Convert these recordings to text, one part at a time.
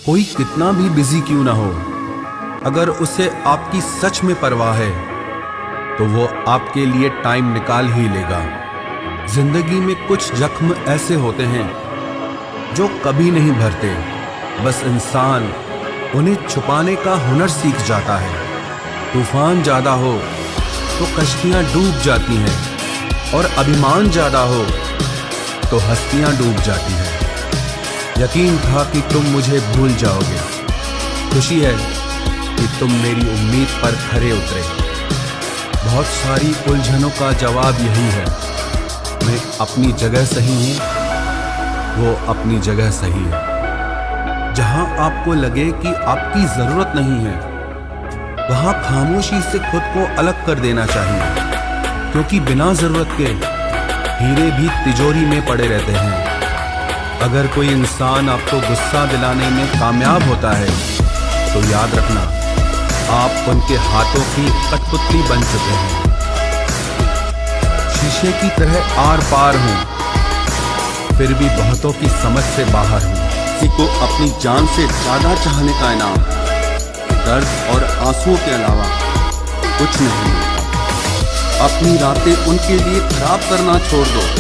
कोई कितना भी बिजी क्यों ना हो, अगर उसे आपकी सच में परवाह है तो वो आपके लिए टाइम निकाल ही लेगा। जिंदगी में कुछ जख्म ऐसे होते हैं जो कभी नहीं भरते, बस इंसान उन्हें छुपाने का हुनर सीख जाता है। तूफान ज्यादा हो तो कश्तियां डूब जाती हैं और अभिमान ज्यादा हो तो हस्तियां डूब जाती हैं। यकीन था कि तुम मुझे भूल जाओगे, खुशी है कि तुम मेरी उम्मीद पर खरे उतरे। बहुत सारी उलझनों का जवाब यही है, मैं अपनी जगह सही हूँ, वो अपनी जगह सही है। जहां आपको लगे कि आपकी जरूरत नहीं है, वहां खामोशी से खुद को अलग कर देना चाहिए, क्योंकि बिना जरूरत के हीरे भी तिजोरी में पड़े रहते हैं। अगर कोई इंसान आपको गुस्सा दिलाने में कामयाब होता है तो याद रखना, आप उनके हाथों की कठपुतली बन चुके हैं। शीशे की तरह आर पार हूं, फिर भी बहुतों की समझ से बाहर हूं। किसी को अपनी जान से ज्यादा चाहने का इनाम दर्द और आंसुओं के अलावा कुछ नहीं मिलता। अपनी रातें उनके लिए खराब करना छोड़ दो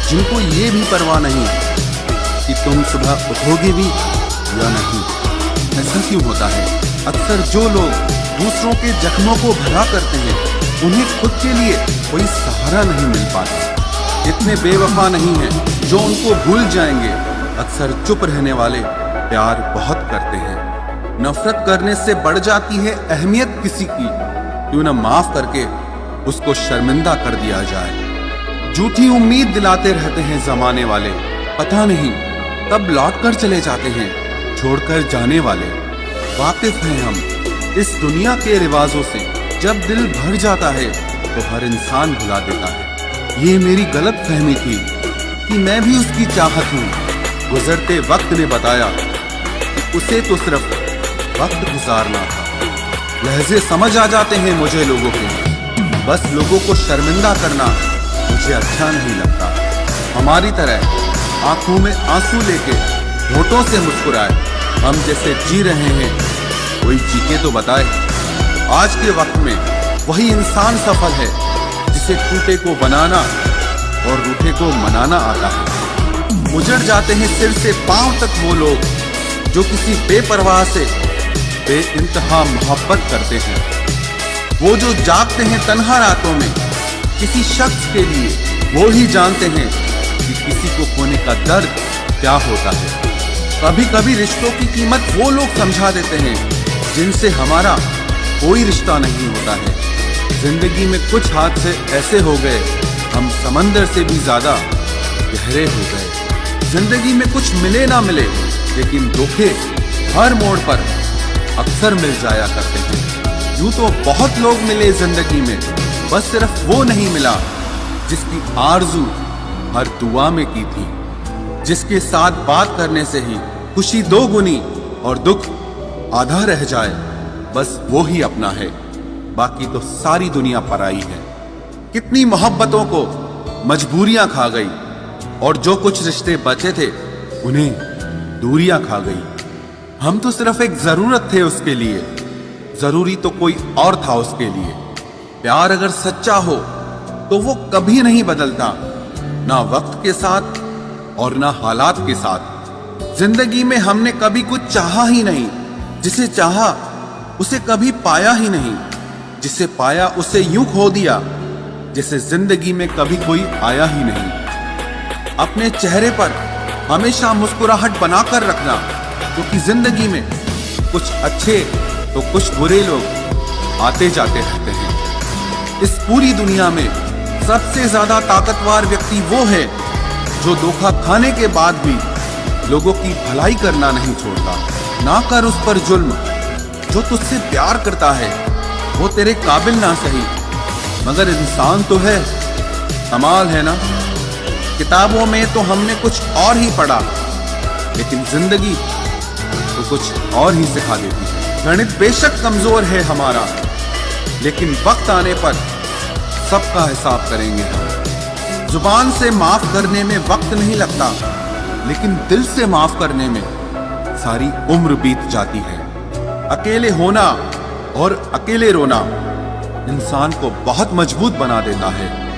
जिनको ये भी परवाह नहीं कि तुम सुबह उठोगे भी या नहीं। ऐसा क्यों होता है? अक्सर जो लोग दूसरों के जख्मों को भरा करते हैं, उन्हें खुद के लिए कोई सहारा नहीं मिल पाता। इतने बेवफा नहीं हैं जो उनको भूल जाएंगे। अक्सर चुप रहने वाले प्यार बहुत करते हैं। नफरत करने से बढ़ जाती है अहमियत किसी की, क्यों न माफ करके उसको शर्मिंदा कर दिया जाए। झूठी उम्मीद दिलाते रहते हैं जमाने वाले, पता नहीं कब लौट कर चले जाते हैं छोड़कर जाने वाले। वाकिफ हैं हम इस दुनिया के रिवाजों से, जब दिल भर जाता है तो हर इंसान भुला देता है। ये मेरी गलत फहमी थी कि मैं भी उसकी चाहत हूँ। गुजरते वक्त ने बताया कि उसे तो सिर्फ वक्त गुजारना था। लहजे समझ आ जाते हैं मुझे लोगों के, बस लोगों को शर्मिंदा करना मुझे अच्छा नहीं लगता। हमारी तरह आंखों में आंसू लेके होठों से मुस्कुराए, हम जैसे जी रहे हैं कोई चीखे तो बताए। आज के वक्त में वही इंसान सफल है जिसे टूटे को बनाना और रूठे को मनाना आता है। उजड़ जाते हैं सिर से पांव तक वो लोग जो किसी बेपरवाह से बेइंतहा मोहब्बत करते हैं। वो जो जागते हैं तन्हा रातों में किसी शख्स के लिए, वो ही जानते हैं कि किसी को खोने का दर्द क्या होता है। कभी कभी रिश्तों की कीमत वो लोग समझा देते हैं जिनसे हमारा कोई रिश्ता नहीं होता है। जिंदगी में कुछ हादसे ऐसे हो गए, हम समंदर से भी ज्यादा गहरे हो गए। जिंदगी में कुछ मिले ना मिले, लेकिन धोखे हर मोड़ पर अक्सर मिल जाया करते हैं। यूं तो बहुत लोग मिले जिंदगी में, बस सिर्फ वो नहीं मिला जिसकी आरजू हर दुआ में की थी, जिसके साथ बात करने से ही खुशी दो गुनी और दुख आधा रह जाए। बस वो ही अपना है, बाकी तो सारी दुनिया पराई है। कितनी मोहब्बतों को मजबूरियां खा गई और जो कुछ रिश्ते बचे थे उन्हें दूरियां खा गई। हम तो सिर्फ एक जरूरत थे उसके लिए, जरूरी तो कोई और था उसके लिए। प्यार अगर सच्चा हो तो वो कभी नहीं बदलता, ना वक्त के साथ और ना हालात के साथ। जिंदगी में हमने कभी कुछ चाहा ही नहीं, जिसे चाहा उसे कभी पाया ही नहीं, जिसे पाया उसे यूं खो दिया जैसे जिंदगी में कभी कोई आया ही नहीं। अपने चेहरे पर हमेशा मुस्कुराहट बनाकर रखना, क्योंकि जिंदगी में कुछ अच्छे तो कुछ बुरे लोग आते जाते रहते हैं। इस पूरी दुनिया में सबसे ज्यादा ताकतवर व्यक्ति वो है जो धोखा खाने के बाद भी लोगों की भलाई करना नहीं छोड़ता। ना कर उस पर जुल्म जो तुझसे प्यार करता है, वो तेरे काबिल ना सही मगर इंसान तो है। कमाल है ना, किताबों में तो हमने कुछ और ही पढ़ा, लेकिन जिंदगी तो कुछ और ही सिखा देती है। गणित बेशक कमजोर है हमारा, लेकिन वक्त आने पर सबका हिसाब करेंगे हम। जुबान से माफ करने में वक्त नहीं लगता, लेकिन दिल से माफ करने में सारी उम्र बीत जाती है। अकेले होना और अकेले रोना इंसान को बहुत मजबूत बना देता है।